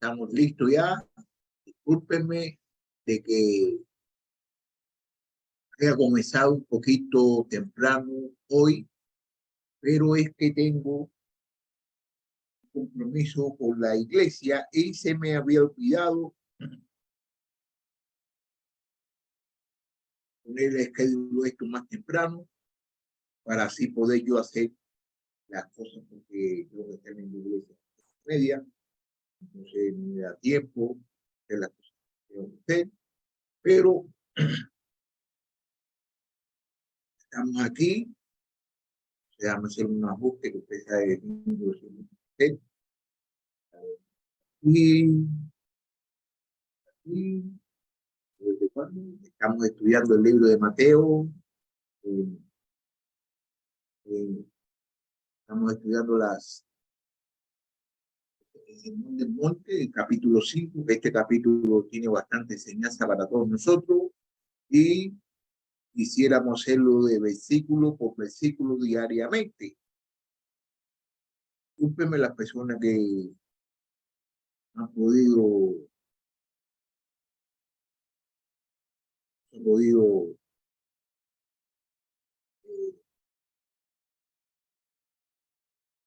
Estamos listos ya. Discúlpenme de que haya comenzado un poquito temprano hoy, pero es que tengo un compromiso con la iglesia y se me había olvidado poner el esquema esto más temprano para así poder yo hacer las cosas porque tengo que estar en la iglesia media, entonces no me da tiempo de las cosas que tengo que hacer, pero estamos aquí. Déjame hacer un ajuste que usted sabe. Y, y ¿desde cuándo? Estamos estudiando el libro de Mateo. eh, eh, Estamos estudiando el Sermón del Monte, el capítulo 5. Este capítulo tiene bastante enseñanza para todos nosotros y quisiéramos hacerlo de versículo por versículo diariamente. Discúlpenme las personas que han podido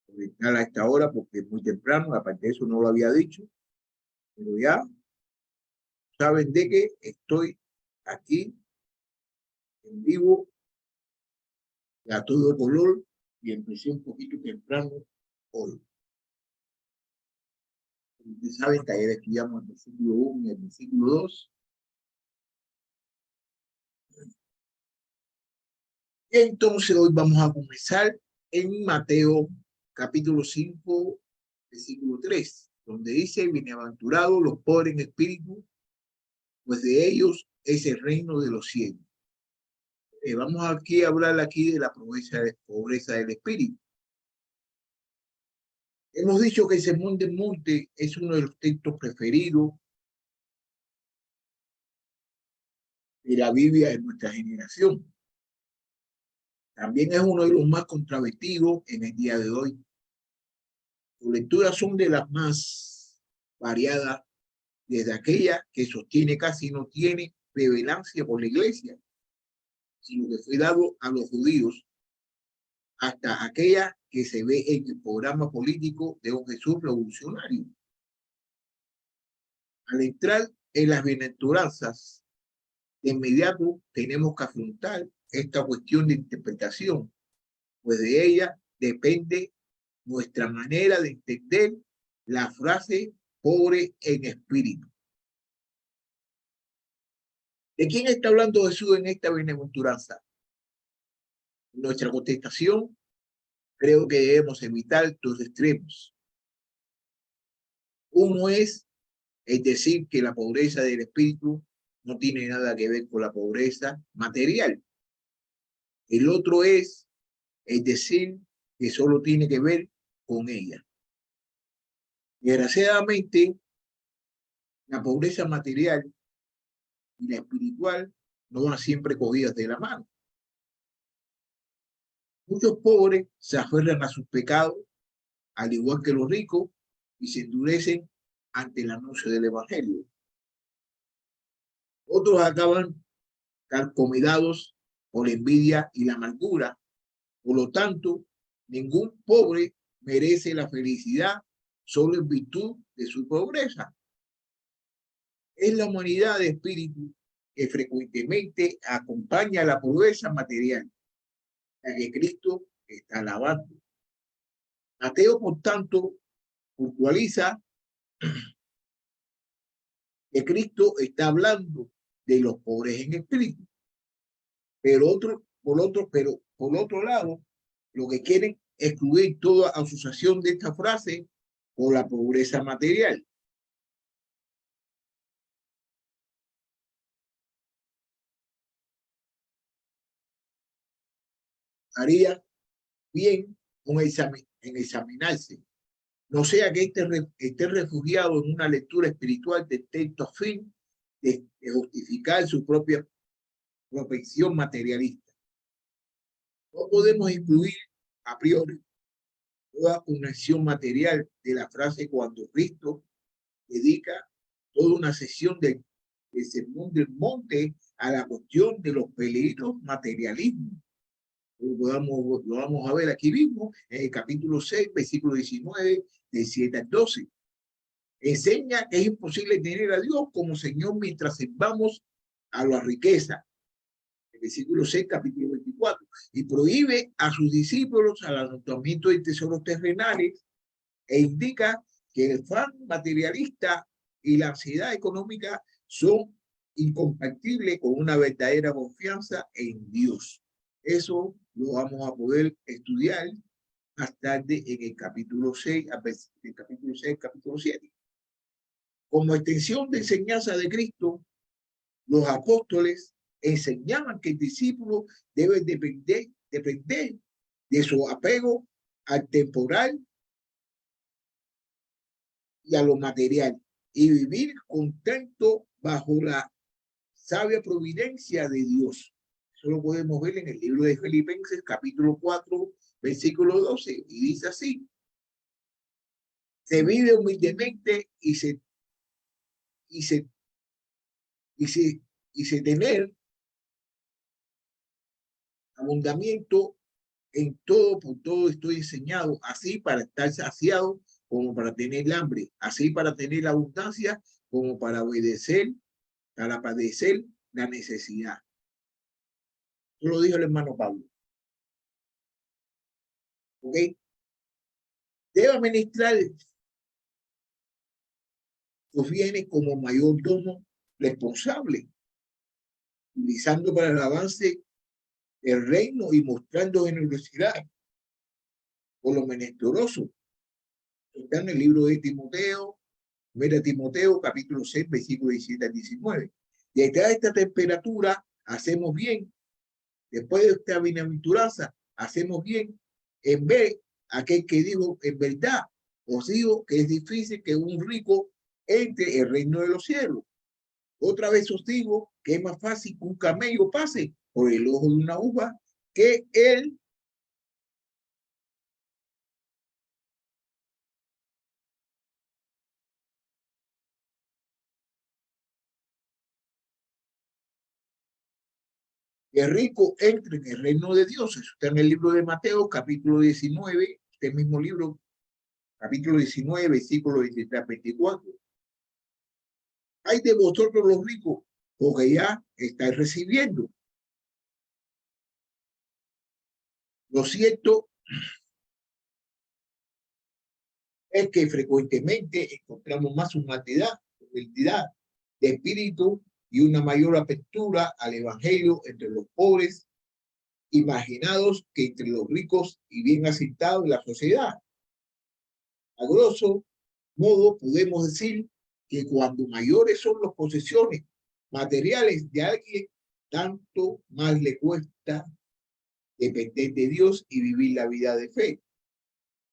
conectar a esta hora porque es muy temprano, aparte de eso no lo había dicho, pero ya saben de que estoy aquí en vivo a todo color y empecé un poquito temprano hoy. Ustedes saben que ayer estudiamos el versículo 1 y el versículo 2. Entonces hoy vamos a comenzar en Mateo capítulo 5, versículo 3, donde dice: bienaventurados los pobres en espíritu, pues de ellos es el reino de los cielos. Vamos aquí a hablar aquí de la pobreza del espíritu. Hemos dicho que el Sermón del Monte es uno de los textos preferidos de la Biblia de nuestra generación. También es uno de los más controvertidos en el día de hoy. Sus lecturas son de las más variadas, desde aquella que sostiene casi no tiene relevancia por la iglesia, sino que fue dado a los judíos, hasta aquella que se ve en el programa político de un Jesús revolucionario. Al entrar en las bienaventuranzas, de inmediato tenemos que afrontar esta cuestión de interpretación, pues de ella depende nuestra manera de entender la frase pobre en espíritu. ¿De quién está hablando Jesús en esta bienaventuranza? Nuestra contestación, creo que debemos evitar dos extremos. Uno es decir que la pobreza del espíritu no tiene nada que ver con la pobreza material. El otro es decir que solo tiene que ver con ella. Desgraciadamente, la pobreza material y la espiritual no van siempre cogidas de la mano. Muchos pobres se aferran a sus pecados, al igual que los ricos, y se endurecen ante el anuncio del Evangelio. Otros acaban carcomidados por la envidia y la amargura. Por lo tanto, ningún pobre merece la felicidad solo en virtud de su pobreza. Es la humanidad de espíritu que frecuentemente acompaña la pobreza material, la que Cristo está alabando. Mateo, por tanto, puntualiza que Cristo está hablando de los pobres en espíritu, pero por otro lado, lo que quieren es excluir toda asociación de esta frase con la pobreza material. Haría bien en examinarse, no sea que esté refugiado en una lectura espiritual del texto a fin de justificar su propia propensión materialista. No podemos incluir a priori toda conexión material de la frase cuando Cristo dedica toda una sesión del Sermón del Monte a la cuestión de los peligros materialismo. Lo vamos a ver aquí mismo en el capítulo 6, versículo 19, de 7 al 12. Enseña que es imposible tener a Dios como Señor mientras vamos a la riqueza. El versículo 6, capítulo 24. Y prohíbe a sus discípulos al anotamiento de tesoros terrenales e indica que el fan materialista y la ansiedad económica son incompatibles con una verdadera confianza en Dios. Eso lo vamos a poder estudiar más tarde en el capítulo 6, capítulo 7. Como extensión de enseñanza de Cristo, los apóstoles enseñaban que el discípulo debe depender de su apego al temporal y a lo material y vivir contento bajo la sabia providencia de Dios. Eso lo podemos ver en el libro de Filipenses, capítulo 4, versículo 12, y dice así: se vive humildemente y se tener abundamiento en todo, por todo estoy enseñado, así para estar saciado como para tener hambre, así para tener abundancia como para padecer la necesidad. Eso lo dijo el hermano Pablo. ¿Ok? Debe administrar sus bienes como mayordomo responsable, utilizando para el avance el reino y mostrando generosidad por lo menesteroso. Está en el libro de Timoteo, Timoteo, capítulo 6, versículo 17 al 19. Y a esta temperatura hacemos bien. Después de esta bienaventuranza, hacemos bien en ver aquel que dijo, en verdad, os digo que es difícil que un rico entre el reino de los cielos. Otra vez os digo que es más fácil que un camello pase por el ojo de una uva que él que rico entre en el reino de Dios. Eso está en el libro de Mateo, capítulo 19, este mismo libro, capítulo 19, versículo 23 a 24. Hay de vosotros los ricos, porque ya estáis recibiendo. Lo cierto es que frecuentemente encontramos más humildad de espíritu y una mayor apertura al evangelio entre los pobres imaginados que entre los ricos y bien aceptados en la sociedad. A grosso modo, podemos decir que cuando mayores son las posesiones materiales de alguien, tanto más le cuesta depender de Dios y vivir la vida de fe.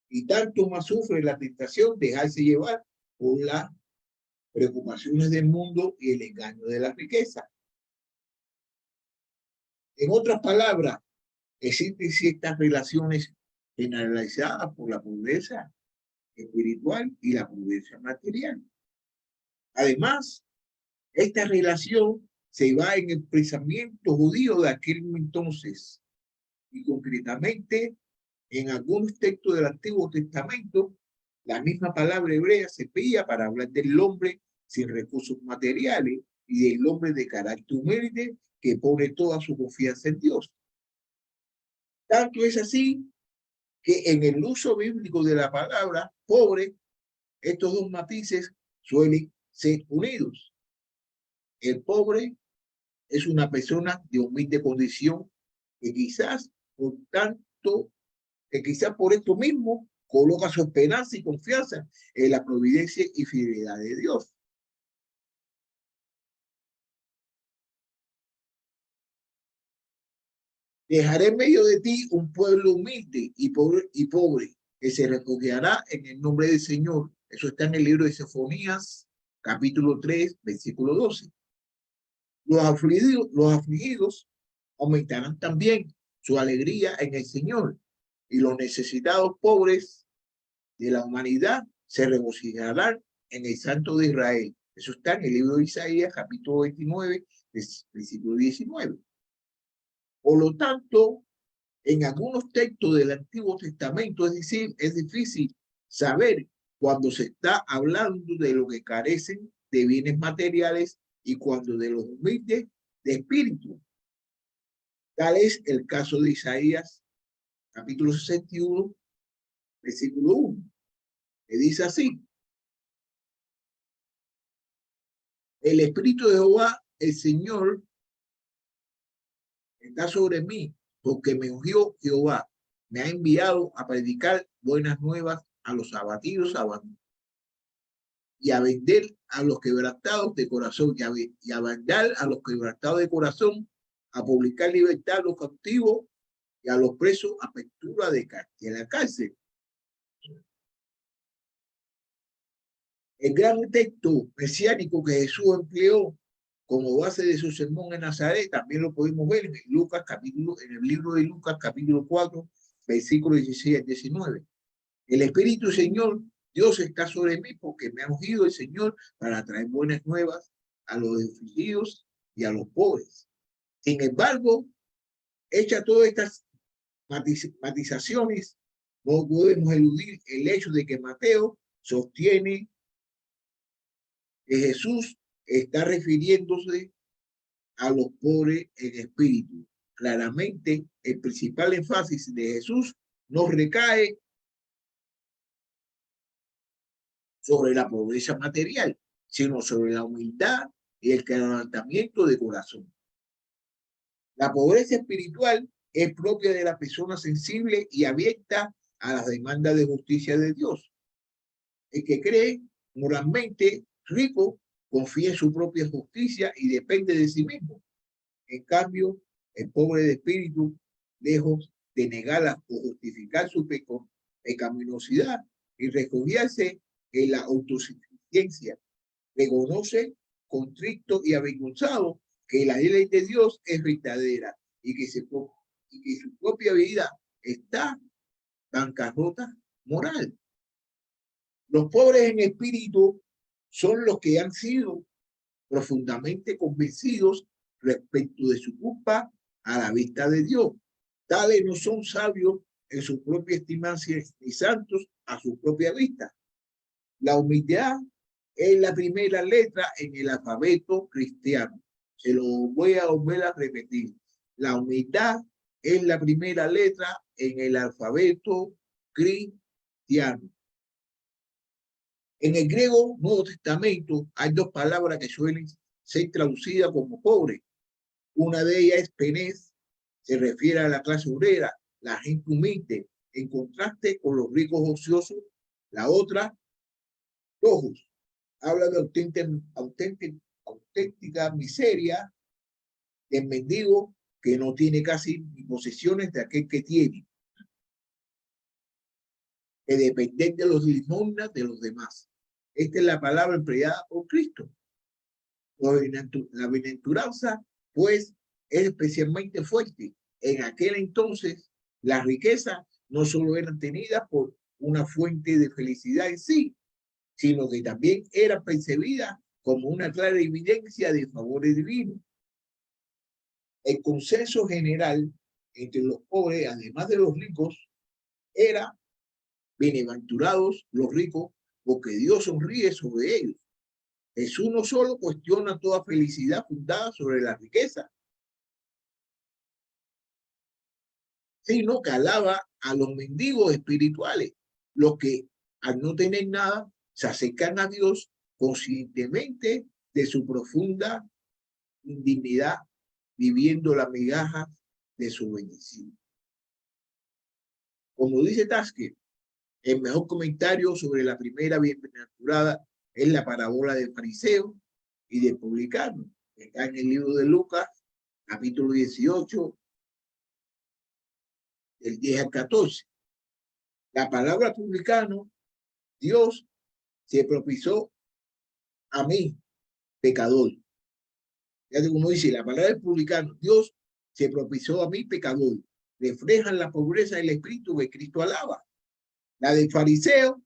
Y tanto más sufre la tentación de dejarse llevar por las preocupaciones del mundo y el engaño de la riqueza. En otras palabras, existen ciertas relaciones generalizadas por la pobreza espiritual y la pobreza material. Además, esta relación se va en el pensamiento judío de aquel entonces y concretamente en algunos textos del Antiguo Testamento, la misma palabra hebrea se pilla para hablar del hombre sin recursos materiales y del hombre de carácter humilde que pone toda su confianza en Dios. Tanto es así que en el uso bíblico de la palabra pobre, estos dos matices suelen ser unidos. El pobre es una persona de humilde condición que quizás por esto mismo coloca su esperanza y confianza en la providencia y fidelidad de Dios. Dejaré en medio de ti un pueblo humilde y pobre que se refugiará en el nombre del Señor. Eso está en el libro de Sofonías, capítulo 3, versículo 12. Los afligidos aumentarán también su alegría en el Señor, y los necesitados pobres de la humanidad se regocijarán en el Santo de Israel. Eso está en el libro de Isaías, capítulo 29, versículo 19. Por lo tanto, en algunos textos del Antiguo Testamento, es decir, es difícil saber cuando se está hablando de los que carecen de bienes materiales y cuando de los humildes de espíritu. Tal es el caso de Isaías, capítulo 61, versículo 1, que dice así: el Espíritu de Jehová, el Señor, está sobre mí, porque me ungió Jehová, me ha enviado a predicar buenas nuevas a los abatidos y a vender a los quebrantados de corazón, y a vender a los quebrantados de corazón, a publicar libertad a los cautivos y a los presos apertura de la cárcel. El gran texto mesiánico que Jesús empleó como base de su sermón en Nazaret también lo podemos ver en Lucas en el libro de Lucas capítulo 4, versículos 16 al 19. El Espíritu Señor Dios está sobre mí porque me ha ungido el Señor para traer buenas nuevas a los afligidos y a los pobres. Sin embargo, hecha todas estas matizaciones, no podemos eludir el hecho de que Mateo sostiene que Jesús está refiriéndose a los pobres en espíritu. Claramente, el principal énfasis de Jesús no recae sobre la pobreza material, sino sobre la humildad y el quebrantamiento de corazón. La pobreza espiritual es propia de la persona sensible y abierta a las demandas de justicia de Dios. El que cree moralmente rico confía en su propia justicia y depende de sí mismo. En cambio, el pobre de espíritu, lejos de negarla o justificar su pecaminosidad y refugiarse en la autosuficiencia, reconoce contrito y avergonzado que la ley de Dios es verdadera y que su propia vida está bancarrota moral. Los pobres en espíritu son los que han sido profundamente convencidos respecto de su culpa a la vista de Dios. Tales no son sabios en su propia estimancia ni santos a su propia vista. La humildad es la primera letra en el alfabeto cristiano. Se lo voy a volver a repetir. La humildad es la primera letra en el alfabeto cristiano. En el griego Nuevo Testamento hay dos palabras que suelen ser traducidas como pobre. Una de ellas es penés, se refiere a la clase obrera, la gente humilde, en contraste con los ricos ociosos. La otra, ojos, habla de auténtica miseria del mendigo que no tiene casi ni posesiones de aquel que tiene, que depender de los limosnas de los demás. Esta es la palabra empleada por Cristo. La bienaventuranza, pues, es especialmente fuerte. En aquel entonces, las riquezas no solo eran tenidas por una fuente de felicidad en sí, sino que también eran percibidas como una clara evidencia de favores divinos. El consenso general entre los pobres, además de los ricos, era: bienaventurados los ricos, porque Dios sonríe sobre ellos. Jesús no solo cuestiona toda felicidad fundada sobre la riqueza, sino que alaba a los mendigos espirituales, los que al no tener nada se acercan a Dios conscientemente de su profunda indignidad, viviendo la migaja de su bendición. Como dice Tasker, el mejor comentario sobre la primera bienaventurada es la parábola del fariseo y del publicano. Está en el libro de Lucas, capítulo 18, del 10 al 14. La palabra publicano, Dios se propició a mí, pecador. Ya como dice, la palabra del publicano, Dios se propició a mí, pecador. Reflejan la pobreza del espíritu que Cristo alaba. La del fariseo,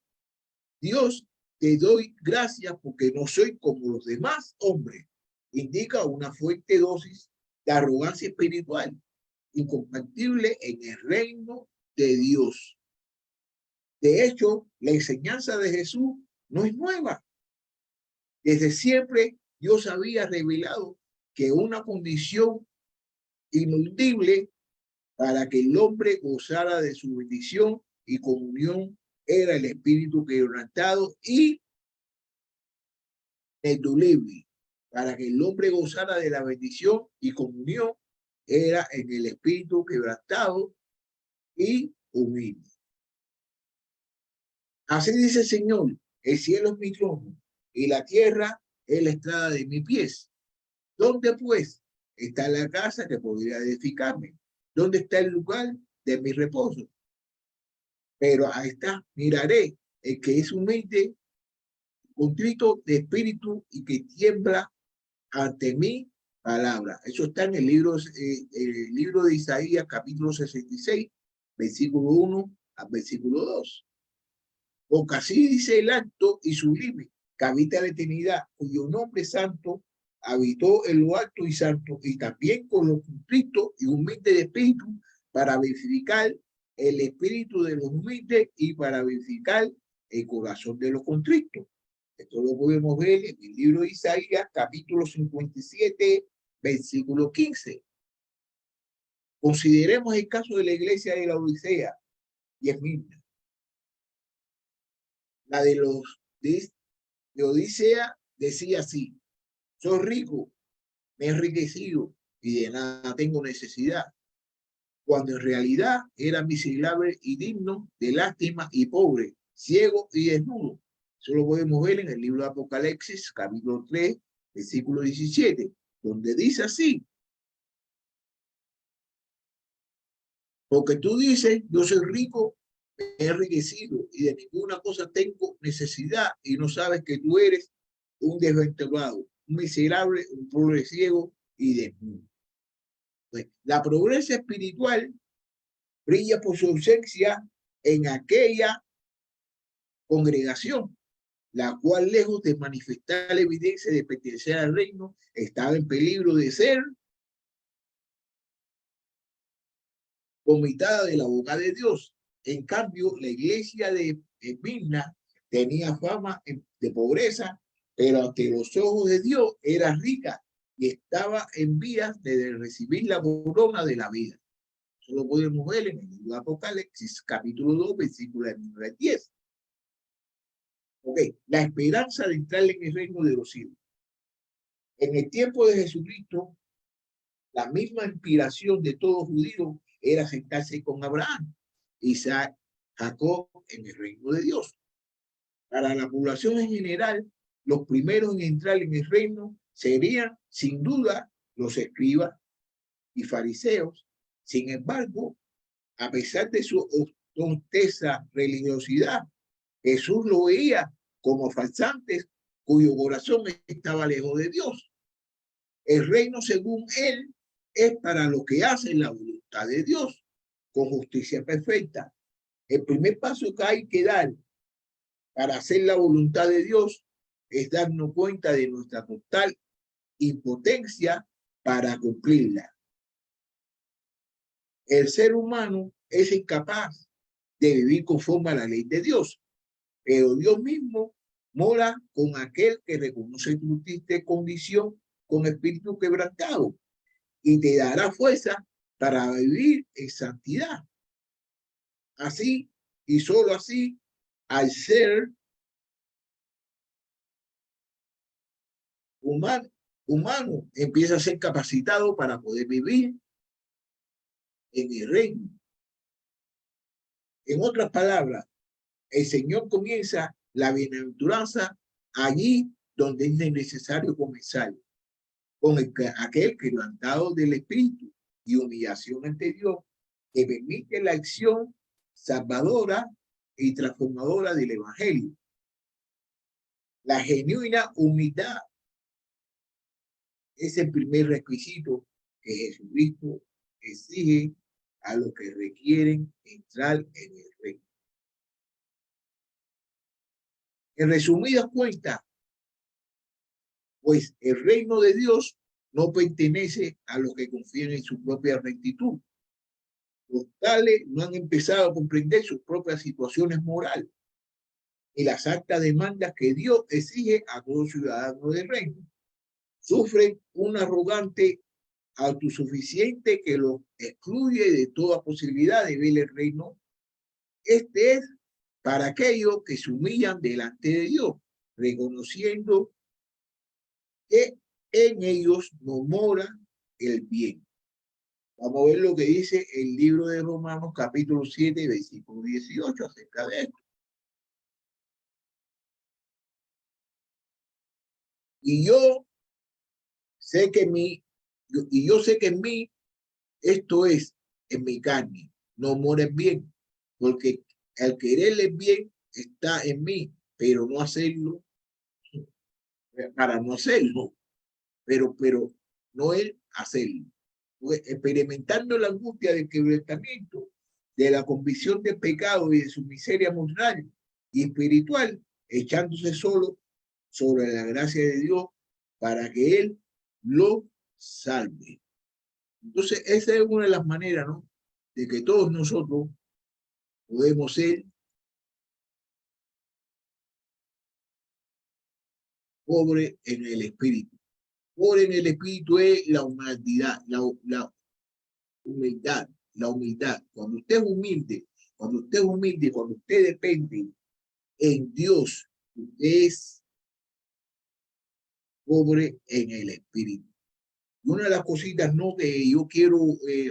Dios te doy gracias porque no soy como los demás hombres. Indica una fuerte dosis de arrogancia espiritual, incompatible en el reino de Dios. De hecho, la enseñanza de Jesús no es nueva. Desde siempre Dios había revelado que una condición ineludible para que el hombre gozara de su bendición y comunión era el espíritu quebrantado y indeleble. Para que el hombre gozara de la bendición y comunión era en el espíritu quebrantado y humilde. Así dice el Señor: el cielo es mi trono y la tierra es la estrada de mis pies. ¿Dónde pues está la casa que podría edificarme? ¿Dónde está el lugar de mi reposo? Pero ahí está, miraré el que es humilde, contrito de espíritu y que tiembla ante mi palabra. Eso está en el libro de Isaías, capítulo 66, versículo 1 al versículo 2. Porque así dice el alto y sublime, que habita la eternidad, cuyo nombre santo habitó en lo alto y santo, y también con los contritos y humildes de espíritu, para verificar el espíritu de los humildes y para verificar el corazón de los contritos. Esto lo podemos ver en el libro de Isaías, capítulo 57, versículo 15. Consideremos el caso de la iglesia de la Odisea y Esmirna. La de Odisea decía así: soy rico, me he enriquecido y de nada tengo necesidad, cuando en realidad era miserable y digno de lástima y pobre, ciego y desnudo. Eso lo podemos ver en el libro de Apocalipsis, capítulo 3, versículo 17, donde dice así: porque tú dices, yo soy rico, me he enriquecido y de ninguna cosa tengo necesidad, y no sabes que tú eres un desventurado, un miserable, un pobre, ciego y desnudo. Pues, la pobreza espiritual brilla por su ausencia en aquella congregación, la cual, lejos de manifestar la evidencia de pertenecer al reino, estaba en peligro de ser vomitada de la boca de Dios. En cambio, la iglesia de Esmirna tenía fama de pobreza, pero ante los ojos de Dios era rica y estaba en vías de recibir la corona de la vida. Eso lo podemos ver en el libro de Apocalipsis, capítulo 2, versículo 9 al 10. Ok, la esperanza de entrar en el reino de los cielos. En el tiempo de Jesucristo, la misma inspiración de todo judío era sentarse con Abraham, Isaac, Jacob en el reino de Dios. Para la población en general, los primeros en entrar en el reino serían, sin duda, los escribas y fariseos. Sin embargo, a pesar de su ostenta religiosidad, Jesús lo veía como falsantes cuyo corazón estaba lejos de Dios. El reino, según él, es para los que hacen la voluntad de Dios con justicia perfecta. El primer paso que hay que dar para hacer la voluntad de Dios es darnos cuenta de nuestra total impotencia para cumplirla. El ser humano es incapaz de vivir conforme a la ley de Dios, pero Dios mismo mora con aquel que reconoce tu triste condición con espíritu quebrantado y te dará fuerza para vivir en santidad. Así y solo así, al ser humano empieza a ser capacitado para poder vivir en el reino. En otras palabras, el Señor comienza la bienaventuranza allí donde es necesario comenzar, con aquel quebrantado del espíritu y humillación ante Dios, que permite la acción salvadora y transformadora del evangelio. La genuina humildad es el primer requisito que Jesucristo exige a los que requieren entrar en el reino. En resumidas cuentas, pues el reino de Dios no pertenece a los que confían en su propia rectitud. Los tales no han empezado a comprender sus propias situaciones morales y las altas demandas que Dios exige a todo ciudadano del reino. Sufren un arrogante autosuficiente que los excluye de toda posibilidad de ver el reino. Este es para aquellos que se humillan delante de Dios, reconociendo que en ellos no mora el bien. Vamos a ver lo que dice el libro de Romanos, capítulo 7, versículo 18, acerca de esto. Y yo sé que yo sé que en mí, esto es, en mi carne, no mora el bien, porque el quererle bien está en mí, pero no hacerlo, para no hacerlo, pero no el hacerlo. Pues, experimentando la angustia del quebrantamiento, de la convicción del pecado y de su miseria moral y espiritual, echándose solo sobre la gracia de Dios para que Él lo salve. Entonces, esa es una de las maneras, ¿no?, de que todos nosotros podemos ser pobres en el espíritu. Pobre en el espíritu es la humanidad, humildad, la humildad. Cuando usted es humilde, cuando usted depende en Dios, usted es pobre en el espíritu. Y una de las cositas, ¿no?, que yo quiero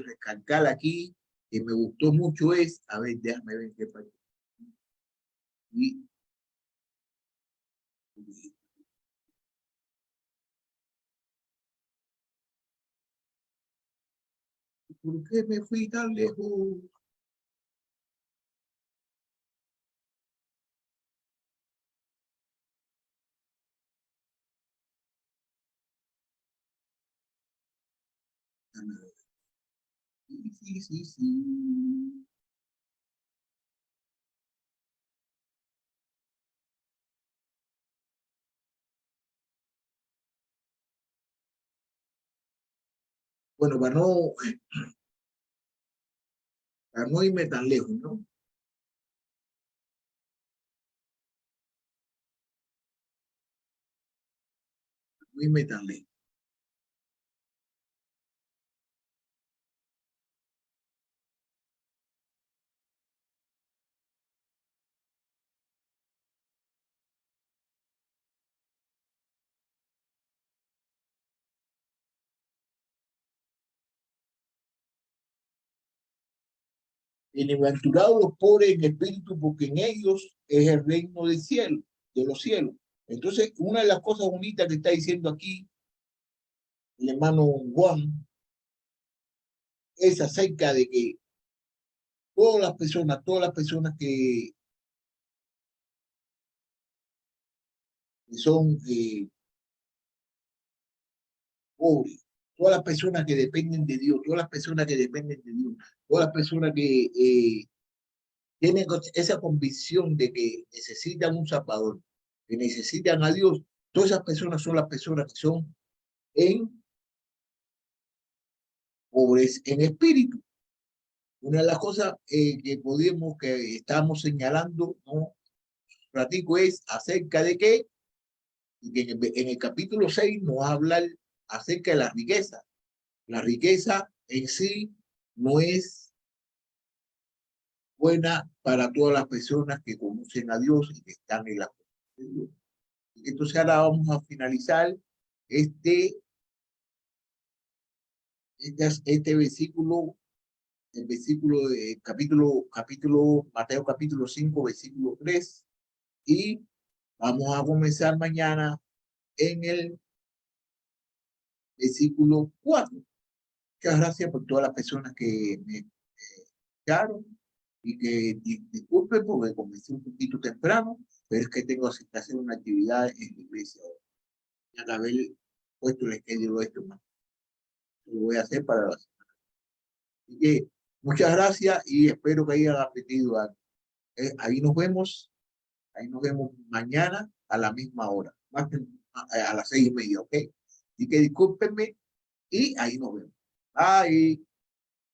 recalcar aquí, que me gustó mucho es, a ver, déjame ver qué pasa. Y, ¿por qué me fui tan lejos? Sí, sí, sí. Bueno, para no irme tan lejos, ¿no? No irme tan lejos. Bienaventurados los pobres en espíritu, porque en ellos es el reino del cielo, de los cielos. Entonces, una de las cosas bonitas que está diciendo aquí el hermano Juan es acerca de que todas las personas que son pobres, todas las personas que dependen de Dios, todas las personas que dependen de Dios, todas las personas que tienen esa convicción de que necesitan un Salvador, que necesitan a Dios, todas esas personas son las personas que son en pobres en espíritu. Una de las cosas que estamos señalando, ¿no?, ratico, es acerca de que en el capítulo 6 nos habla acerca de la riqueza. La riqueza en sí no es buena para todas las personas que conocen a Dios y que están en la fe de Dios. Entonces ahora vamos a finalizar este, este versículo, el versículo de Mateo capítulo 5, versículo 3, y vamos a comenzar mañana en el versículo 4. Muchas gracias por todas las personas que me escucharon y que disculpen porque comencé un poquito temprano, pero es que tengo que hacer una actividad en la iglesia. Ya que haber puesto el schedule de esto más. Lo voy a hacer para la semana. Así que muchas gracias y espero que hayan aprendido algo. Ahí nos vemos. Ahí nos vemos mañana a la misma hora, a las 6:30, ¿ok? Así que discúlpenme y ahí nos vemos. Bye.